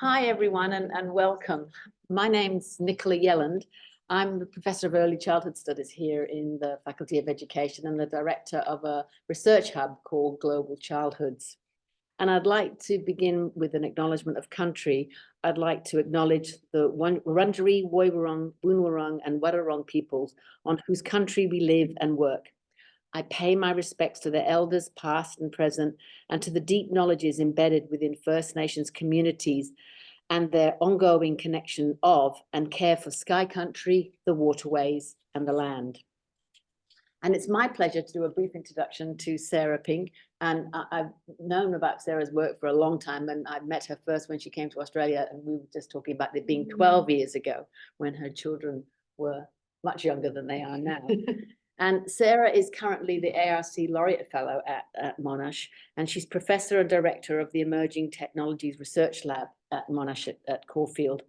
Hi, everyone, and welcome. My name's Nicola Yelland. I'm the Professor of Early Childhood Studies here in the Faculty of Education and the Director of a research hub called Global Childhoods. And I'd like to begin with an acknowledgement of country. I'd like to acknowledge the Wurundjeri, Woiwurrung, Boonwurrung, and Wadawurrung peoples on whose country we live and work. I pay my respects to the elders past and present, and to the deep knowledges embedded within First Nations communities and their ongoing connection of and care for Sky Country, the waterways, and the land. And it's my pleasure to do a brief introduction to Sarah Pink. And I've known about Sarah's work for a long time, and I met her first when she came to Australia, and we were just talking about it being 12 years ago when her children were much younger than they are now. And Sarah is currently the ARC Laureate Fellow at Monash, and she's Professor and Director of the Emerging Technologies Research Lab at Monash at Caulfield.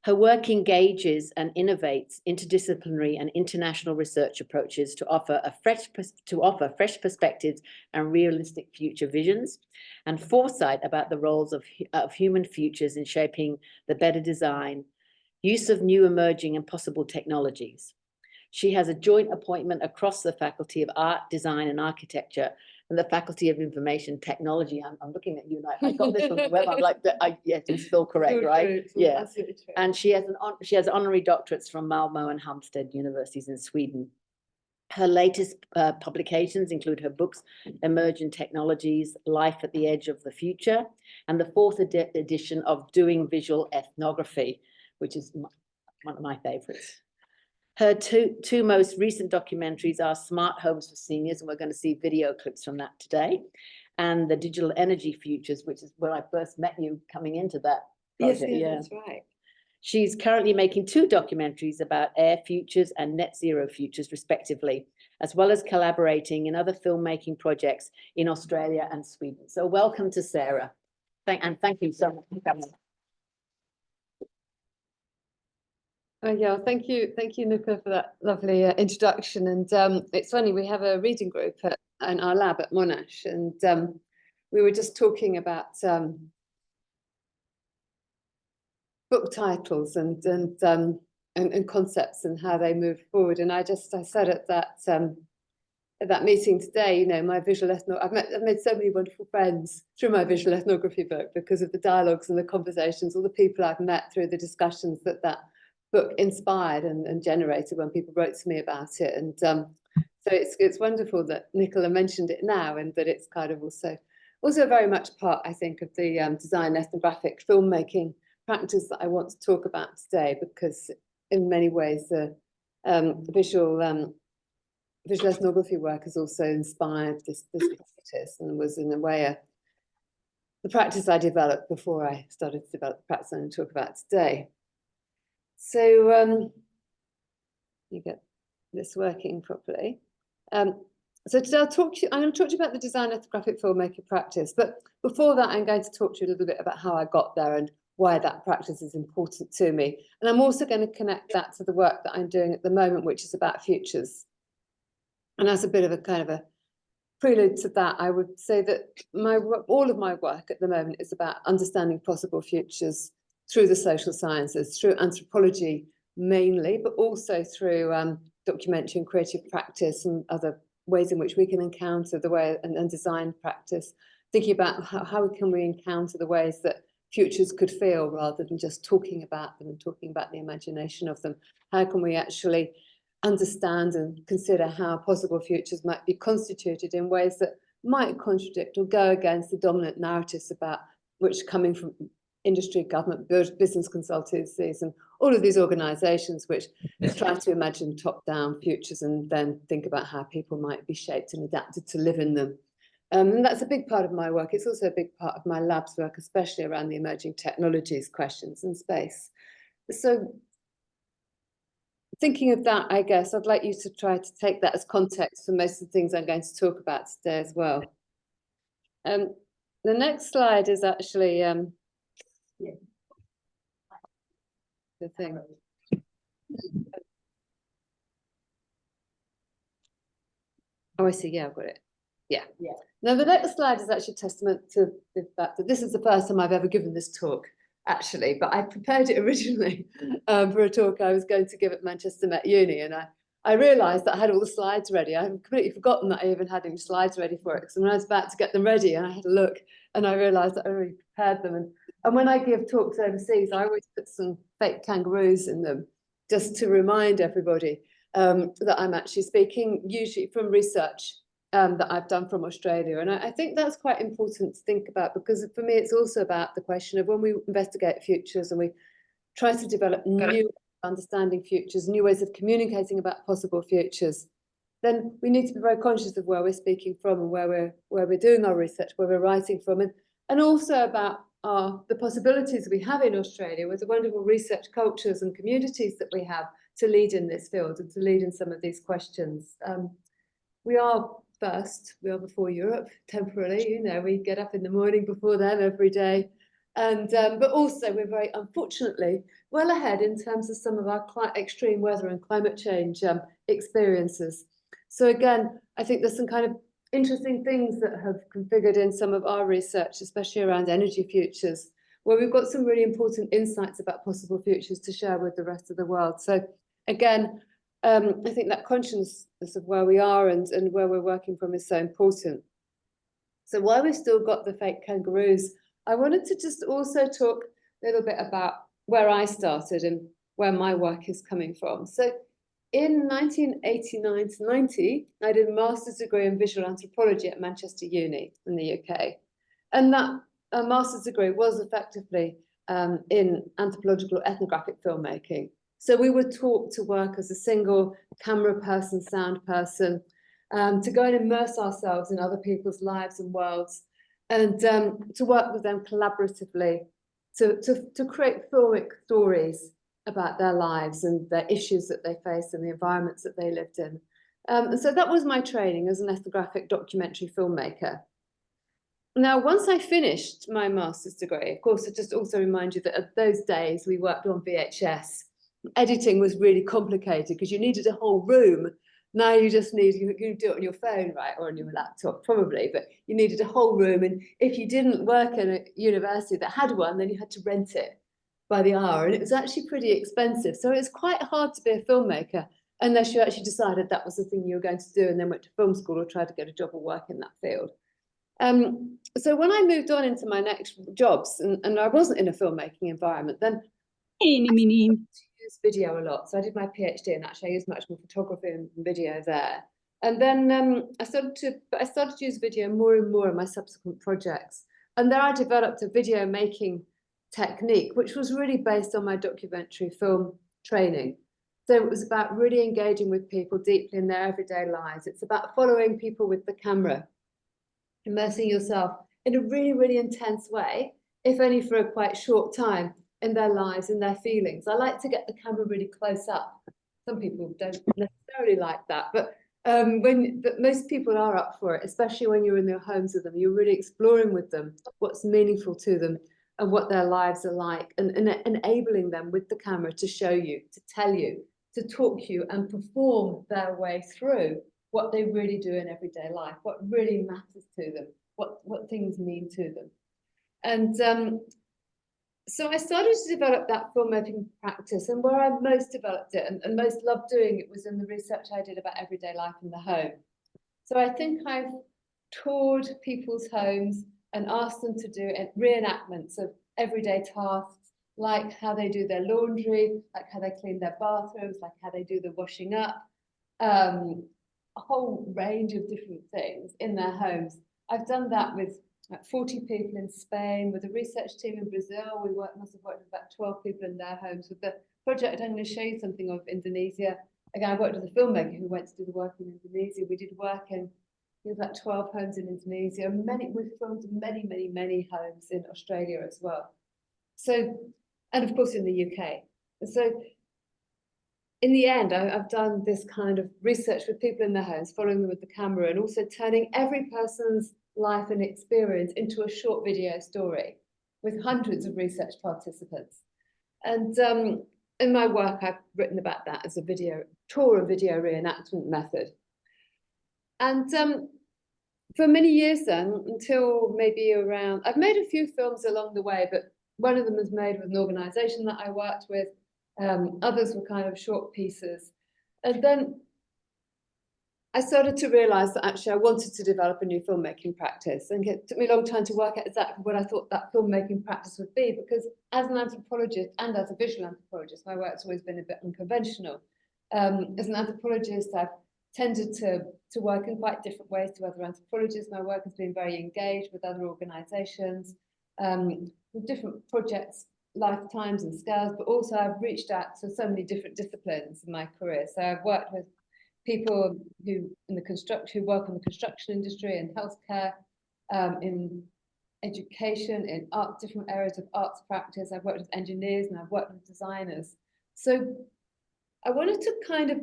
Her work engages and innovates interdisciplinary and international research approaches to offer fresh perspectives and realistic future visions and foresight about the roles of human futures in shaping the better design, use of new emerging and possible technologies. She has a joint appointment across the Faculty of Art, Design and Architecture and the Faculty of Information Technology. I'm looking at you like, I got this from the web. I'm like, yes, it's still correct, right? Yeah. And she has honorary doctorates from Malmö and Halmstad universities in Sweden. Her latest publications include her books, Emerging Technologies, Life at the Edge of the Future, and the fourth edition of Doing Visual Ethnography, which is one of my favorites. Her two most recent documentaries are Smart Homes for Seniors, and we're going to see video clips from that today, and The Digital Energy Futures, which is where I first met you coming into that project. Yes, that's right. She's currently making two documentaries about air futures and net zero futures, respectively, as well as collaborating in other filmmaking projects in Australia and Sweden. So welcome to Sarah. Thank you so much for coming. Yeah, thank you, Nicola, for that lovely introduction. And it's funny, we have a reading group in our lab at Monash, and we were just talking about book titles and concepts and how they move forward. And I said at that meeting today, you know, I've made so many wonderful friends through my visual ethnography book because of the dialogues and the conversations, all the people I've met through the discussions that book inspired and generated when people wrote to me about it. And so it's wonderful that Nicola mentioned it now, and that it's kind of also very much part, I think, of the design ethnographic filmmaking practice that I want to talk about today, because in many ways the visual ethnography work has also inspired this practice, and was in a way the practice I developed before I started to develop the practice I'm going to talk about today. So you get this working properly. So today I'm going to talk to you about the design ethnographic filmmaking practice, but before that I'm going to talk to you a little bit about how I got there and why that practice is important to me. And I'm also going to connect that to the work that I'm doing at the moment, which is about futures. And as a bit of a kind of a prelude to that, I would say that all of my work at the moment is about understanding possible futures through the social sciences, through anthropology mainly, but also through documentary and creative practice and other ways in which we can encounter the way and design practice, thinking about how can we encounter the ways that futures could feel rather than just talking about them and talking about the imagination of them. How can we actually understand and consider how possible futures might be constituted in ways that might contradict or go against the dominant narratives about which coming from industry, government, business consultancies, and all of these organizations which try to imagine top-down futures and then think about how people might be shaped and adapted to live in them. And that's a big part of my work. It's also a big part of my lab's work, especially around the emerging technologies questions in space. So thinking of that, I guess, I'd like you to try to take that as context for most of the things I'm going to talk about today as well. The next slide is actually the thing. Oh, I see. Yeah, I've got it. Yeah. Now, the next slide is actually a testament to the fact that this is the first time I've ever given this talk. actually, but I prepared it originally for a talk I was going to give at Manchester Met Uni, and I realised that I had all the slides ready. I've completely forgotten that I even had any slides ready for it. So when I was about to get them ready, and I had a look, and I realised that I already prepared them. And when I give talks overseas, I always put some fake kangaroos in them, just to remind everybody that I'm actually speaking, usually from research that I've done from Australia. And I think that's quite important to think about, because for me, it's also about the question of when we investigate futures and we try to develop new understanding futures, new ways of communicating about possible futures, then we need to be very conscious of where we're speaking from and where we're doing our research, where we're writing from, and also about the possibilities we have in Australia with the wonderful research cultures and communities that we have to lead in this field and to lead in some of these questions. We are first, we are before Europe temporarily, you know, we get up in the morning before them every day. And but also we're very unfortunately well ahead in terms of some of our extreme weather and climate change experiences. So again, I think there's some kind of interesting things that have configured in some of our research, especially around energy futures, where we've got some really important insights about possible futures to share with the rest of the world. So again, I think that consciousness of where we are and where we're working from is so important. So while we've still got the fake kangaroos, I wanted to just also talk a little bit about where I started and where my work is coming from. So in 1989 to 90, I did a master's degree in visual anthropology at Manchester Uni in the UK. And that master's degree was effectively in anthropological ethnographic filmmaking. So we were taught to work as a single camera person, sound person, to go and immerse ourselves in other people's lives and worlds, and to work with them collaboratively to create filmic stories about their lives and their issues that they faced and the environments that they lived in. And so that was my training as an ethnographic documentary filmmaker. Now, once I finished my master's degree, of course, I just also remind you that at those days we worked on VHS. Editing was really complicated because you needed a whole room. Now you just need, you do it on your phone, right, or on your laptop, probably, but you needed a whole room. And if you didn't work in a university that had one, then you had to rent it by the hour. And it was actually pretty expensive. So it was quite hard to be a filmmaker unless you actually decided that was the thing you were going to do and then went to film school or tried to get a job or work in that field. So when I moved on into my next jobs and I wasn't in a filmmaking environment, then I used video a lot. So I did my PhD and actually I used much more photography and video there. And then I started to use video more and more in my subsequent projects. And there I developed a video making technique, which was really based on my documentary film training. So it was about really engaging with people deeply in their everyday lives. It's about following people with the camera, immersing yourself in a really, really intense way, if only for a quite short time, in their lives, in their feelings. I like to get the camera really close up. Some people don't necessarily like that, but most people are up for it, especially when you're in their homes with them. You're really exploring with them what's meaningful to them and what their lives are like, and enabling them with the camera to show you, to tell you, to talk you and perform their way through what they really do in everyday life, what really matters to them, what things mean to them. And so I started to develop that filmmaking practice, and where I most developed it and most loved doing it was in the research I did about everyday life in the home. So I think I've toured people's homes and asked them to do reenactments of everyday tasks, like how they do their laundry, like how they clean their bathrooms, like how they do the washing up, a whole range of different things in their homes. I've done that with like 40 people in Spain, with a research team in Brazil. We must have worked with about 12 people in their homes. With the project, I'm going to show you something of Indonesia. Again, I worked with a filmmaker who went to do the work in Indonesia. We did work in about 12 homes in Indonesia. We've filmed many, many, many homes in Australia as well. So, and of course in the UK. So in the end, I've done this kind of research with people in their homes, following them with the camera, and also turning every person's life and experience into a short video story with hundreds of research participants. And in my work, I've written about that as a tour and video reenactment method. And for many years then, until maybe around, I've made a few films along the way, but one of them was made with an organisation that I worked with. Others were kind of short pieces. And then I started to realise that actually I wanted to develop a new filmmaking practice, and it took me a long time to work out exactly what I thought that filmmaking practice would be, because as an anthropologist and as a visual anthropologist, my work's always been a bit unconventional. As an anthropologist, I've tended to work in quite different ways to other anthropologists. My work has been very engaged with other organisations, with different projects, lifetimes and scales, but also I've reached out to so many different disciplines in my career. So I've worked with people who work in the construction industry and healthcare, in education, in art, different areas of arts practice. I've worked with engineers and I've worked with designers. So I wanted to kind of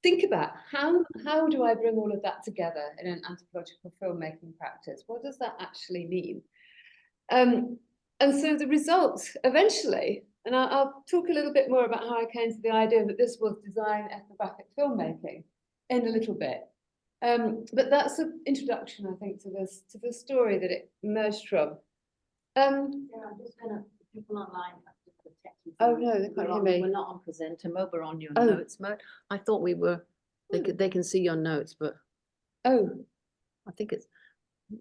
think about how do I bring all of that together in an anthropological filmmaking practice? What does that actually mean? And so the results eventually, and I'll talk a little bit more about how I came to the idea that this was design ethnographic filmmaking in a little bit. But that's an introduction, I think, to the story that it emerged from. Yeah, I'm just gonna, people online have to protect you. Oh no, they can't hear me. We're not on presenter mode, we're on your Oh. notes mode. I thought we were, they can see your notes, but Oh, I think it's,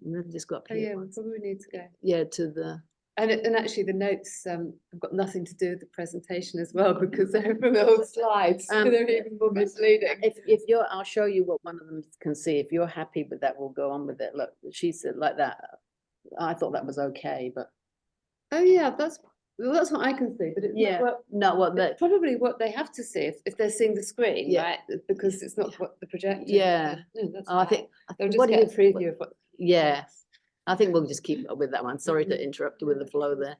we've just got oh yeah, we probably need to go. yeah, to the, And actually the notes have got nothing to do with the presentation as well, because they're from old slides. They're even more misleading. if you're, I'll show you what one of them can see. If you're happy with that, we'll go on with it. Look, she said like that. I thought that was okay, but Oh yeah, that's what I can see, but it's yeah, not what, that, it's probably what they have to see if they're seeing the screen, Yeah. right? Because it's not what the projector. Yeah. No, that's I fine. think, They'll just what do get a you, preview of what. yeah, I think we'll just keep up with that one. Sorry Mhm. to interrupt you with the flow there.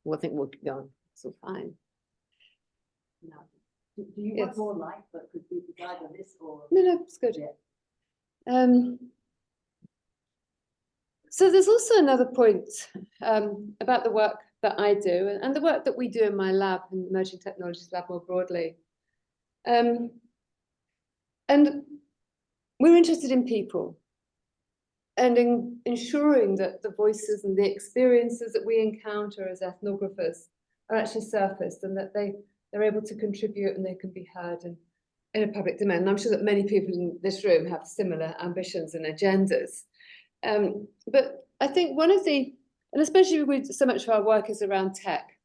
Well, I think we'll go on. So fine. No. Do you Yes. want more light, but could be either this or? No, it's good. Yeah. So there's also another point about the work that I do and the work that we do in my lab, in the Emerging Technologies Lab more broadly. And we're interested in people and in ensuring that the voices and the experiences that we encounter as ethnographers are actually surfaced, and that they're able to contribute and they can be heard in a public domain. And I'm sure that many people in this room have similar ambitions and agendas. But I think one of the, and especially with so much of our work is around tech,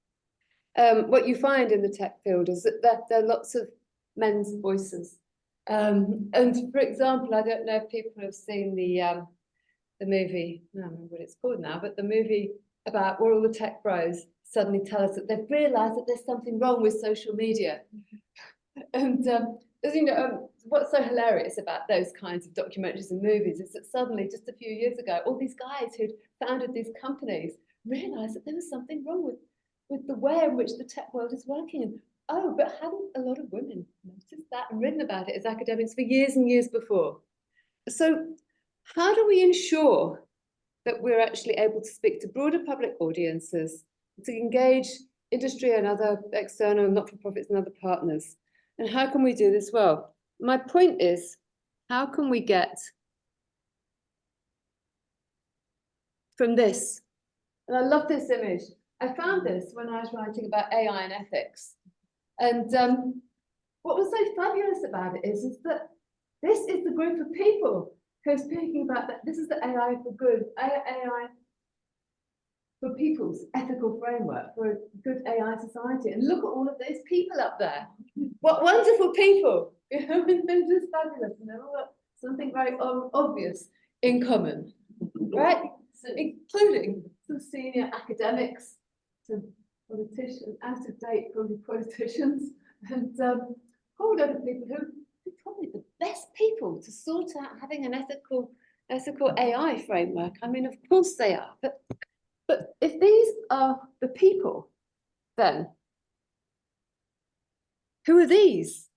what you find in the tech field is that there are lots of men's voices. And for example, I don't know if people have seen the movie, I don't remember what it's called now, but the movie about where all the tech bros suddenly tell us that they've realised that there's something wrong with social media. And as you know, what's so hilarious about those kinds of documentaries and movies is that suddenly, just a few years ago, all these guys who'd founded these companies realised that there was something wrong with the way in which the tech world is working. And, oh, but hadn't a lot of women noticed that and written about it as academics for years and years before? So how do we ensure that we're actually able to speak to broader public audiences, to engage industry and other external not-for-profits and other partners? And how can we do this well? My point is, how can we get from this? And I love this image. I found this when I was writing about AI and ethics. And what was so fabulous about it is that this is the group of people who are speaking about that. This is the AI for good, AI for people's ethical framework, for a good AI society. And look at all of those people up there. What wonderful people. You know, they're just fabulous. And they've all got something very obvious in common, right? So including some senior academics, some politicians, out-of-date probably politicians, and a whole lot of people who are probably the best people to sort out having an ethical AI framework. I mean, of course they are. But if these are the people, then who are these?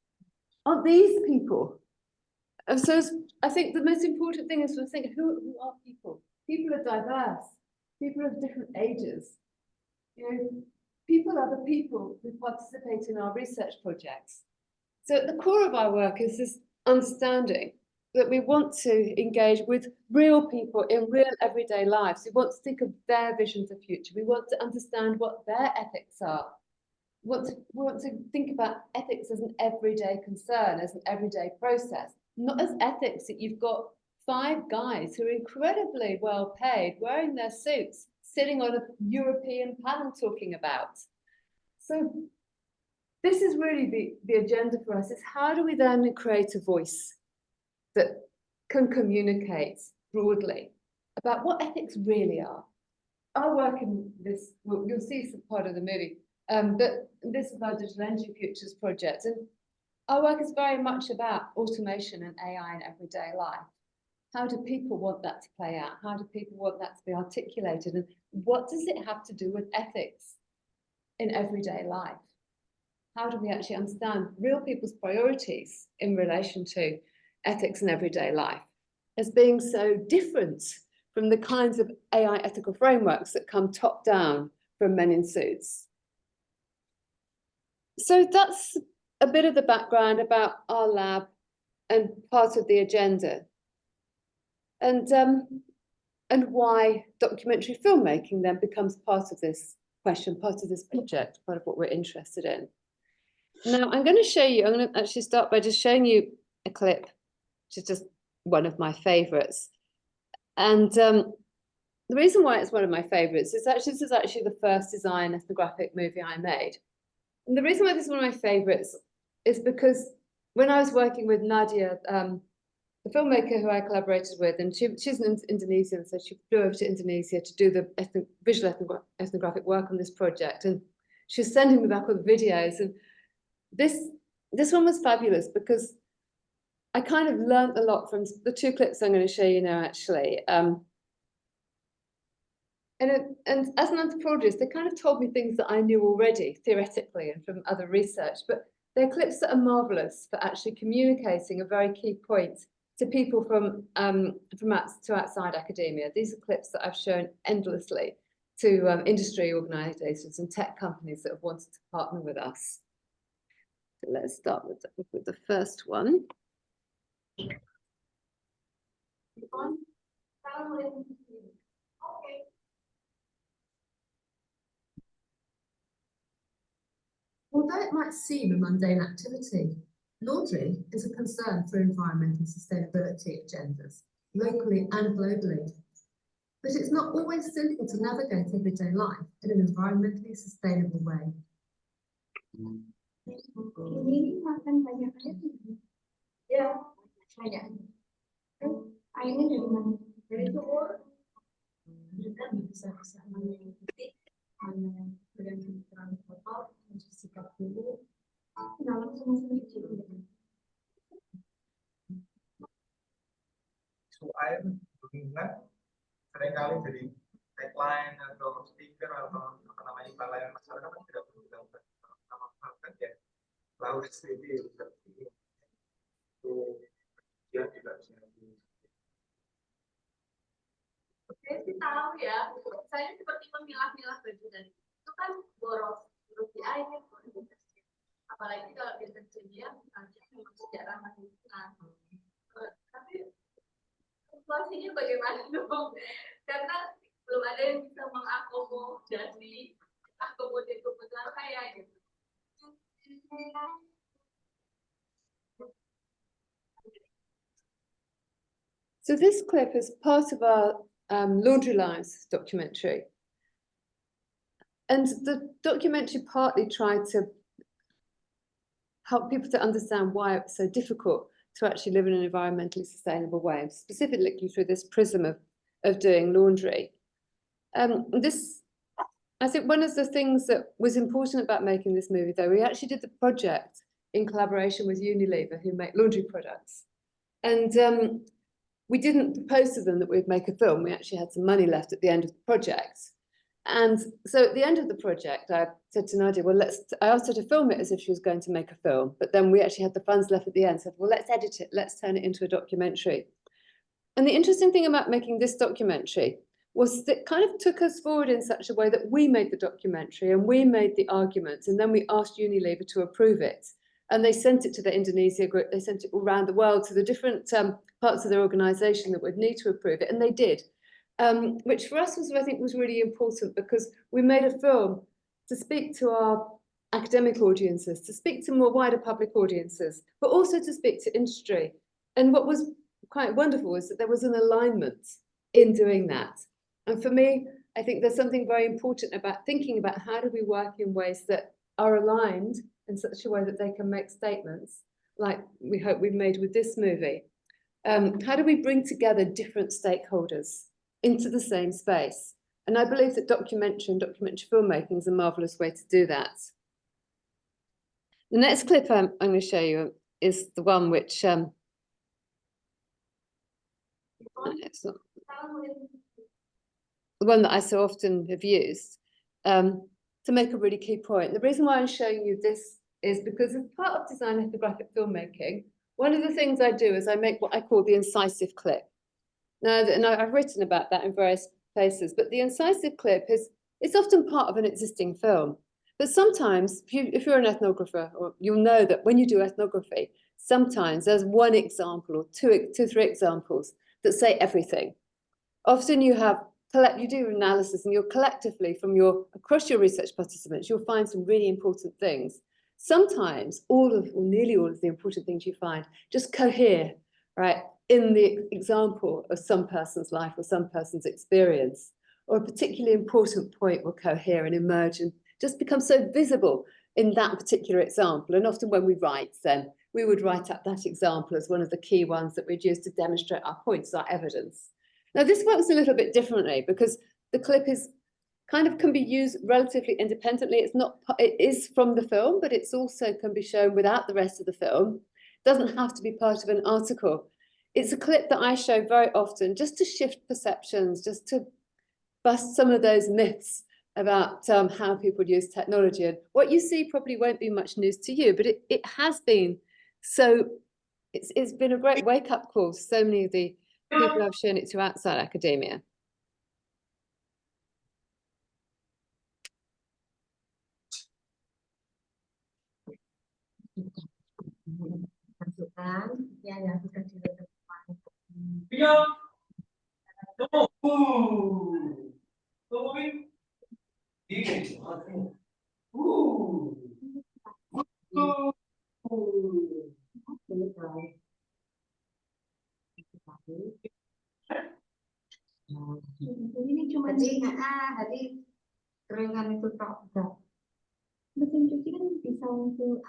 Aren't these people? And so I think the most important thing is to think, who are people? People are diverse. People of different ages. You know, people are the people who participate in our research projects. So at the core of our work is this understanding that we want to engage with real people in real everyday lives. We want to think of their visions of future. We want to understand what their ethics are. We want to think about ethics as an everyday concern, as an everyday process, not as ethics that you've got 5 guys who are incredibly well paid, wearing their suits, sitting on a European panel talking about. So this is really the agenda for us, is how do we then create a voice that can communicate broadly about what ethics really are. Our work in this, well, you'll see some part of the movie, but this is our Digital Energy Futures project, and our work is very much about automation and AI in everyday life. How do people want that to play out? How do people want that to be articulated? And what does it have to do with ethics in everyday life? How do we actually understand real people's priorities in relation to ethics in everyday life as being so different from the kinds of AI ethical frameworks that come top down from men in suits? So that's a bit of the background about our lab and part of the agenda, and why documentary filmmaking then becomes part of this question, part of this project, part of what we're interested in. Now, I'm going to show you, I'm going to actually start by just showing you a clip, which is just one of my favorites. And the reason why it's one of my favorites is actually, this is actually the first design ethnographic movie I made. And the reason why this is one of my favorites is because when I was working with Nadia, the filmmaker who I collaborated with, and she's an Indonesian, so she flew over to Indonesia to do the visual ethnographic work on this project. And she was sending me back all the videos. And this one was fabulous because I kind of learned a lot from the 2 clips I'm going to show you now, actually. And as an anthropologist, they kind of told me things that I knew already, theoretically, and from other research. But they're clips that are marvelous for actually communicating a very key point to people from outside academia. These are clips that I've shown endlessly to industry organizations and tech companies that have wanted to partner with us. So let's start with the first one. Although it might seem a mundane activity, laundry is a concern for environmental sustainability agendas, locally and globally. But it's not always simple to navigate everyday life in an environmentally sustainable way. Ini makan banyak air. Ya, banyak. Airnya dari mana? Dari sumur. Kita bisa meneliti mana yang bergantung terang kotor, mencucikan dulu. Dalam sama-sama kecil. Isu air berhubungan seringkali jadi tagline atau stiker atau apa namanya pelayan masyarakat kan tidak berhubungan sama kan ya. Lalu sendiri seperti itu dia tidak bisa. Saya sih tahu ya, saya seperti memilah-milah baju dan itu kan boros di air, apalagi kalau deterjennya misalnya memang sejarah masih tapi situasinya bagaimana dong? Karena belum ada yang bisa mengakomodasi kebutuhan saya gitu. So this clip is part of our Laundry Lines documentary. And the documentary partly tried to help people to understand why it's so difficult to actually live in an environmentally sustainable way, specifically through this prism of doing laundry. I think one of the things that was important about making this movie, though, we actually did the project in collaboration with Unilever, who make laundry products. And we didn't propose to them that we'd make a film. We actually had some money left at the end of the project. And so at the end of the project, I said to Nadia, well, I asked her to film it as if she was going to make a film, but then we actually had the funds left at the end, said, well, let's edit it, let's turn it into a documentary. And the interesting thing about making this documentary was that it kind of took us forward in such a way that we made the documentary and we made the arguments, and then we asked Unilever to approve it. And they sent it to the Indonesia group, they sent it all around the world to the different parts of their organisation that would need to approve it, and they did. Which for us was, I think, was really important, because we made a film to speak to our academic audiences, to speak to more wider public audiences, but also to speak to industry. And what was quite wonderful was that there was an alignment in doing that. And for me, I think there's something very important about thinking about how do we work in ways that are aligned in such a way that they can make statements like we hope we've made with this movie. How do we bring together different stakeholders into the same space? And I believe that documentary and documentary filmmaking is a marvelous way to do that. The next clip I'm going to show you is the one which the one that I so often have used to make a really key point. The reason why I'm showing you this is because as part of design ethnographic filmmaking, one of the things I do is I make what I call the incisive clip. Now, and I've written about that in various places, but the incisive clip it's often part of an existing film. But sometimes, if you're an ethnographer, or you'll know that when you do ethnography, sometimes there's one example or two, three examples that say everything. Often you do analysis, and you're collectively across your research participants, you'll find some really important things. Sometimes or nearly all of the important things you find just cohere, right, in the example of some person's life or some person's experience, or a particularly important point will cohere and emerge and just become so visible in that particular example. And often when we write, then we would write up that example as one of the key ones that we'd use to demonstrate our points, our evidence. Now, this works a little bit differently because the clip can be used relatively independently. It is from the film, but it's also can be shown without the rest of the film. It doesn't have to be part of an article. It's a clip that I show very often just to shift perceptions, just to bust some of those myths about how people use technology. And what you see probably won't be much news to you, but it has been. So it's been a great wake-up call to so many of the people I've shown it to outside academia. Ya yang sudah dilakukan. Ini cuma jadi keringan itu tok. Mesin cuci kan bisa untuk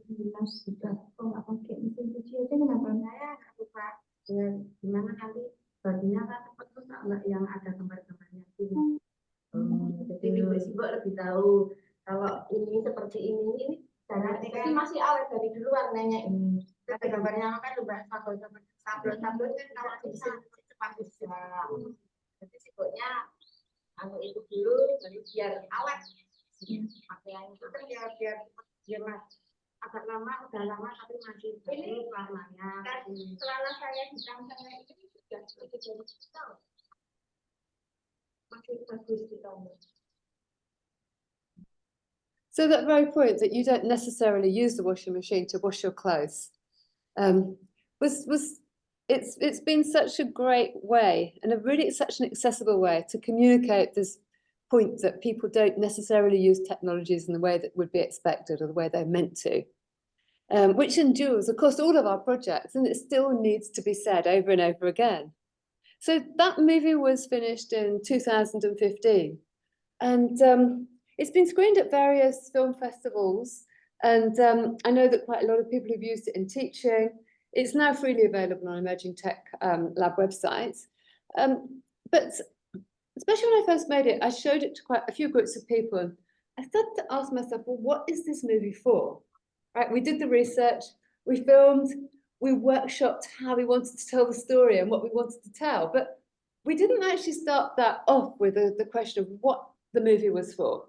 dinas juga. Kalau nggak pakai mesin cuci aja kenapa saya nggak suka dengan gimana nanti bajunya kan terus nggak yang ada gambar-gambarnya gitu. Jadi ibu-ibu lebih tahu kalau ini seperti ini jangan ini masih awet dari dulu warnanya ini. Tapi gambarnya kan udah sablon kan kalau bisa cepat bisa. Jadi sibuknya itu dulu jadi biar awet. Pakaian itu kan biar agak lama, udah lama tapi masih ini warnanya. Celana saya di sana ini sudah lebih dari setahun. Masih bagus di tahun. So that very point that you don't necessarily use the washing machine to wash your clothes it's been such a great way and such an accessible way to communicate this point that people don't necessarily use technologies in the way that would be expected or the way they're meant to, which endures across all of our projects, and it still needs to be said over and over again. So that movie was finished in 2015, and it's been screened at various film festivals, and I know that quite a lot of people have used it in teaching. It's now freely available on Emerging Tech Lab websites, but especially when I first made it, I showed it to quite a few groups of people, and I started to ask myself, well, what is this movie for? Right? We did the research, we filmed, we workshopped how we wanted to tell the story and what we wanted to tell, but we didn't actually start that off with the question of what the movie was for,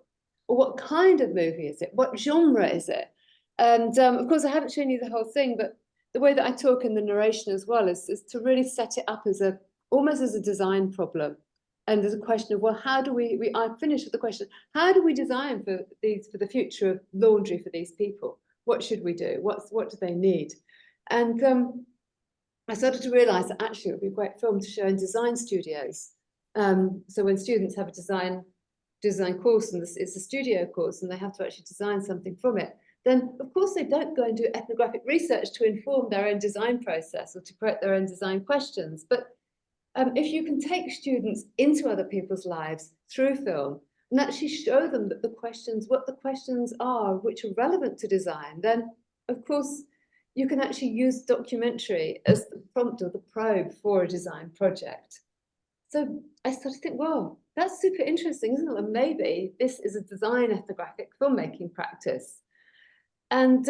or what kind of movie is it, what genre is it? And of course, I haven't shown you the whole thing, but the way that I talk in the narration as well is to really set it up as almost as a design problem. And there's a question of, well, how do I finished with the question, how do we design for the future of laundry for these people? What should we do? What do they need? And I started to realise that actually it would be a great film to show in design studios. So when students have a design course, and it's a studio course, and they have to actually design something from it, then of course they don't go and do ethnographic research to inform their own design process or to create their own design questions. But if you can take students into other people's lives through film and actually show them that what the questions are which are relevant to design, then of course you can actually use documentary as the prompt or the probe for a design project. So I started to think, well, that's super interesting, isn't it? And maybe this is a design ethnographic filmmaking practice. And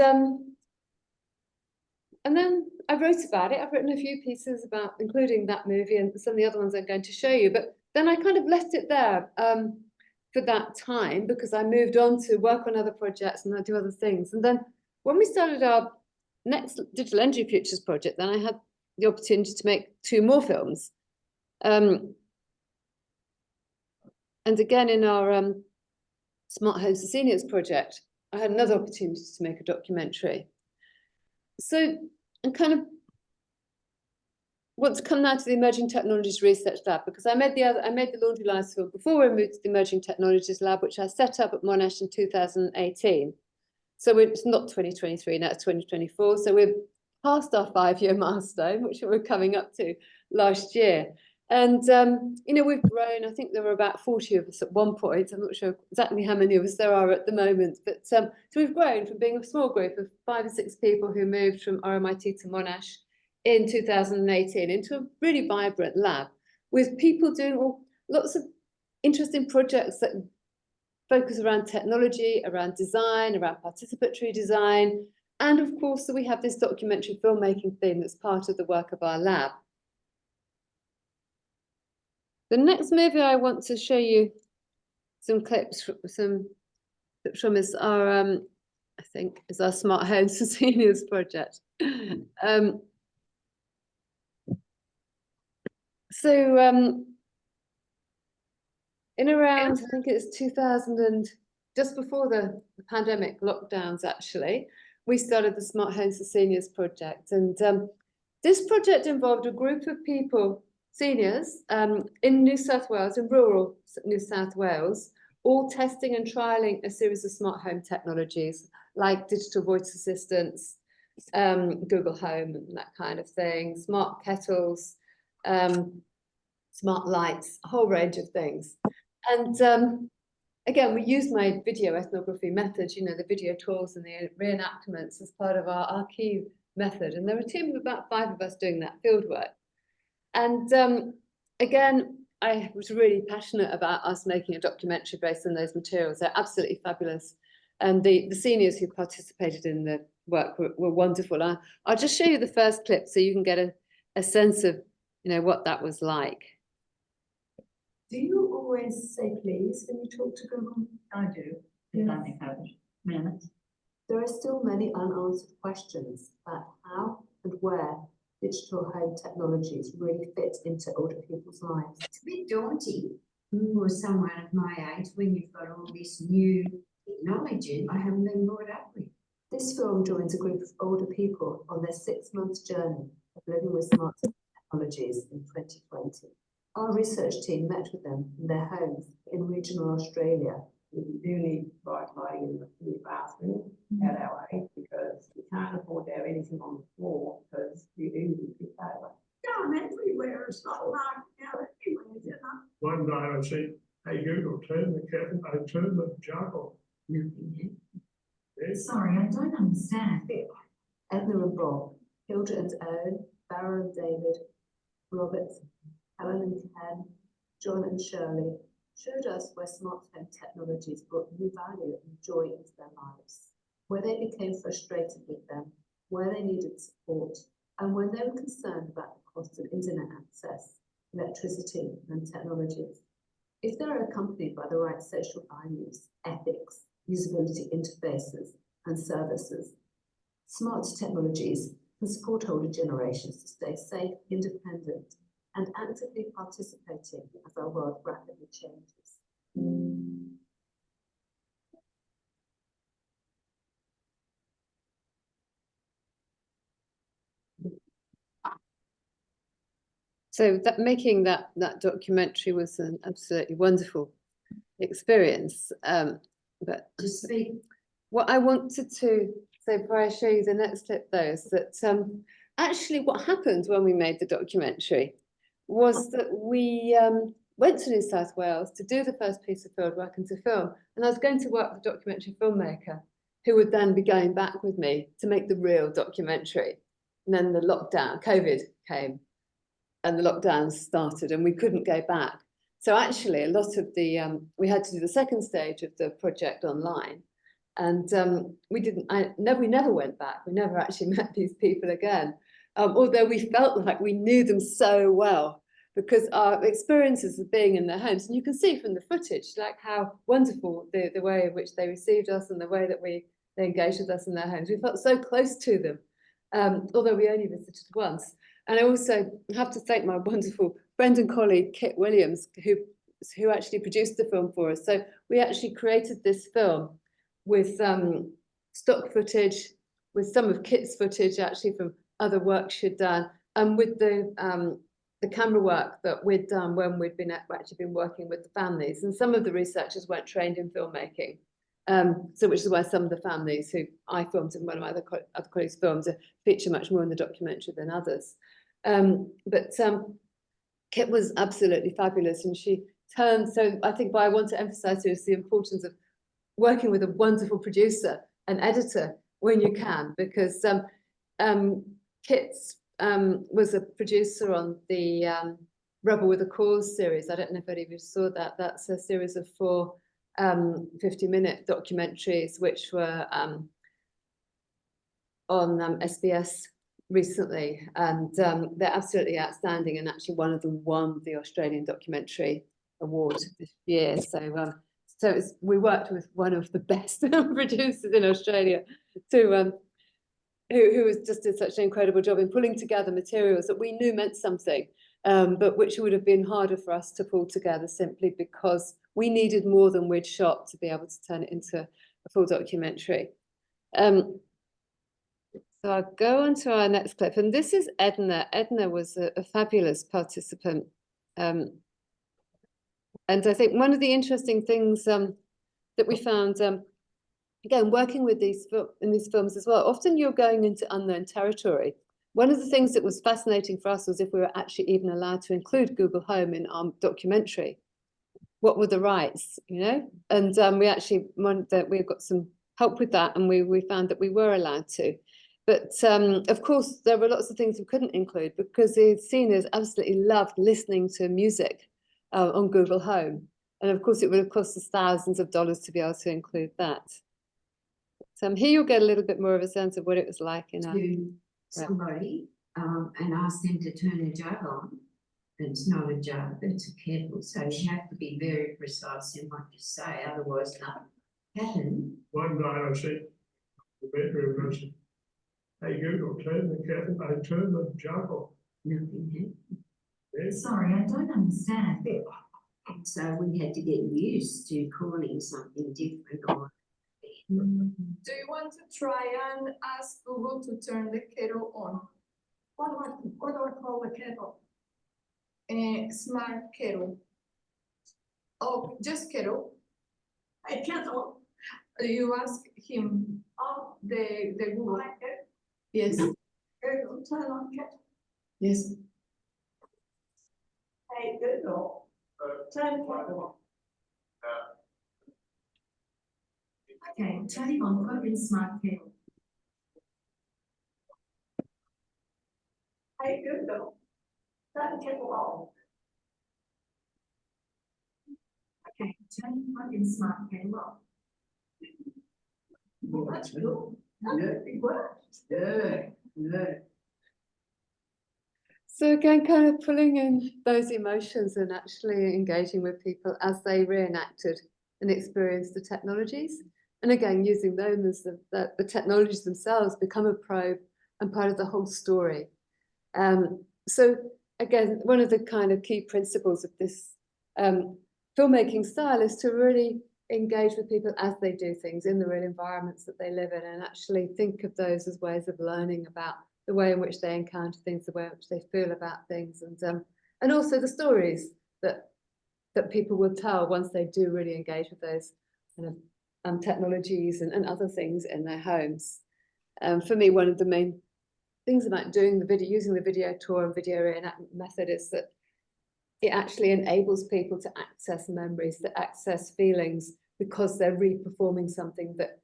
then I wrote about it. I've written a few pieces about, including that movie and some of the other ones I'm going to show you. But then I kind of left it there for that time, because I moved on to work on other projects and I do other things. And then when we started our next Digital Energy Futures project, then I had the opportunity to make 2 more films. And again, in our Smart Homes for Seniors project, I had another opportunity to make a documentary. So I kind of want to come now to the Emerging Technologies Research Lab, because I made the Laundry Lives film before we moved to the Emerging Technologies Lab, which I set up at Monash in 2018. So it's not 2023, now it's 2024. So we're past our 5-year milestone, which we're coming up to last year. And, you know, we've grown. I think there were about 40 of us at one point. I'm not sure exactly how many of us there are at the moment. But so we've grown from being a small group of 5 or 6 people who moved from RMIT to Monash in 2018 into a really vibrant lab with people doing lots of interesting projects that focus around technology, around design, around participatory design. And of course, so we have this documentary filmmaking theme that's part of the work of our lab. The next movie I want to show you some clips from is our, I think, is our Smart Homes for Seniors project. In around, I think it's 2000 and just before the pandemic lockdowns, actually, we started the Smart Homes for Seniors project. And this project involved a group of people, seniors, in New South Wales, in rural New South Wales, all testing and trialing a series of smart home technologies like digital voice assistants, Google Home and that kind of thing, smart kettles, smart lights, a whole range of things. And again, we used my video ethnography method, you know, the video tours and the reenactments as part of our key method. And there were a team of about 5 of us doing that field work. And again, I was really passionate about us making a documentary based on those materials. They're absolutely fabulous. And the seniors who participated in the work were wonderful. I'll just show you the first clip so you can get a sense of, you know, what that was like. Do you always say please when you talk to Google? I do. There are still many unanswered questions about how and where digital home technologies really fit into older people's lives. It's a bit daunting for someone of my age when you've got all this new technology I haven't been brought up with. This film joins a group of older people on their 6-month journey of living with smart technologies in 2020. Our research team met with them in their homes in regional Australia. We do need bright lighting in the bathroom at our age because we can't afford to have anything on the floor because you do need to power. I'm everywhere. It's not like now everywhere, is it not? One day I said, hey Google, turn the kettle, turn the jug on. Sorry, I don't understand. Edna and Bob, Hilda and Owen, Barra and David, Robert, Helen and Ken, John and Shirley showed us where smart home technologies brought new value and joy into their lives, where they became frustrated with them, where they needed support, and when they were concerned about the cost of internet access, electricity, and technologies. If they are accompanied by the right social values, ethics, usability interfaces, and services, smart technologies can support older generations to stay safe, independent, and actively participating as our world rapidly changes. So that making that documentary was an absolutely wonderful experience. But To speak, what I wanted to say before I show you the next clip, though, is that actually what happened when we made the documentary was that we went to New South Wales to do the first piece of field work and to film. And I was going to work with a documentary filmmaker who would then be going back with me to make the real documentary. And then the lockdown, COVID came, and the lockdowns started and we couldn't go back. So actually a lot of the, we had to do the second stage of the project online. And we never went back. We never actually met these people again. Although we felt like we knew them so well because our experiences of being in their homes, and you can see from the footage, like how wonderful the way in which they received us and the way that they engaged with us in their homes. We felt so close to them, although we only visited once. And I also have to thank my wonderful friend and colleague, Kit Williams, who actually produced the film for us. So we actually created this film with stock footage, with some of Kit's footage actually from other work she'd done, and with the camera work that we'd done when we'd actually been working with the families. And some of the researchers weren't trained in filmmaking. So which is why some of the families who I filmed and one of my other colleagues filmed feature much more in the documentary than others. But Kit was absolutely fabulous, and she turned, so I think what I want to emphasize here is the importance of working with a wonderful producer and editor when you can, because Kit was a producer on the Rebel with a Cause series. I don't know if any of you saw that. That's a series of 4 50-minute documentaries which were on SBS recently, and they're absolutely outstanding, and actually one of them won the Australian Documentary Award this year. So we worked with one of the best producers in Australia to who was just did such an incredible job in pulling together materials that we knew meant something, but which would have been harder for us to pull together simply because we needed more than we'd shot to be able to turn it into a full documentary. So I'll go on to our next clip, and this is Edna. Edna was a fabulous participant. And I think one of the interesting things that we found, again, working with in these films as well, often you're going into unknown territory. One of the things that was fascinating for us was if we were actually even allowed to include Google Home in our documentary. What were the rights, you know? And we actually we got some help with that, and we found that we were allowed to. But of course, there were lots of things we couldn't include because the seniors absolutely loved listening to music on Google Home. And of course, it would have cost us thousands of dollars to be able to include that. So here you'll get a little bit more of a sense of what it was like in to somebody and ask them to turn a jug on. It's not a jug, it's a kettle. So you have to be very precise in what you say, otherwise nothing happen. One night I said, the bedroom, I said, hey Google, turn the kettle, I turn the jug on. Nothing happened. Yeah. Sorry, I don't understand. So we had to get used to calling something different. Or Do you want to try and ask Google to turn the kettle on? What do I call the kettle? Smart kettle. Oh, just kettle. A kettle. You ask him. Oh, The Google. like it. Yes. Google, turn on kettle. Yes. Hey, Google, turn kettle on. Okay, turning on cooking smart kettle. Hey, Google, turn kettle on. Okay, turning cooking smart kettle on. Well, that's cool. It worked. no. So again, kind of pulling in those emotions and actually engaging with people as they reenacted and experienced the technologies. And again, using them as the technologies themselves become a probe and part of the whole story. So again, one of the kind of key principles of this filmmaking style is to really engage with people as they do things in the real environments that they live in, and actually think of those as ways of learning about the way in which they encounter things, the way in which they feel about things, and also the stories that people will tell once they do really engage with those kind of technologies and other things in their homes. For me, one of the main things about doing the video, using the video tour and video reenactment method, is that it actually enables people to access memories, to access feelings, because they're re-performing something that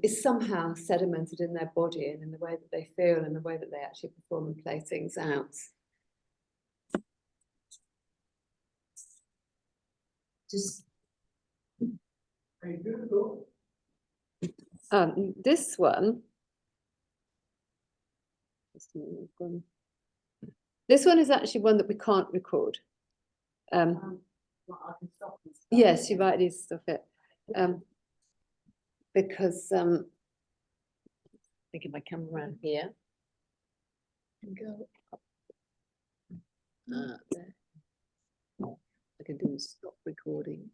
is somehow sedimented in their body and in the way that they feel and the way that they actually perform and play things out. Just Hey Google. This one, this one is actually one that we can't record. Yes, you might need to stop it. Because Thinking my camera around here. And go up. There. I can do stop recording.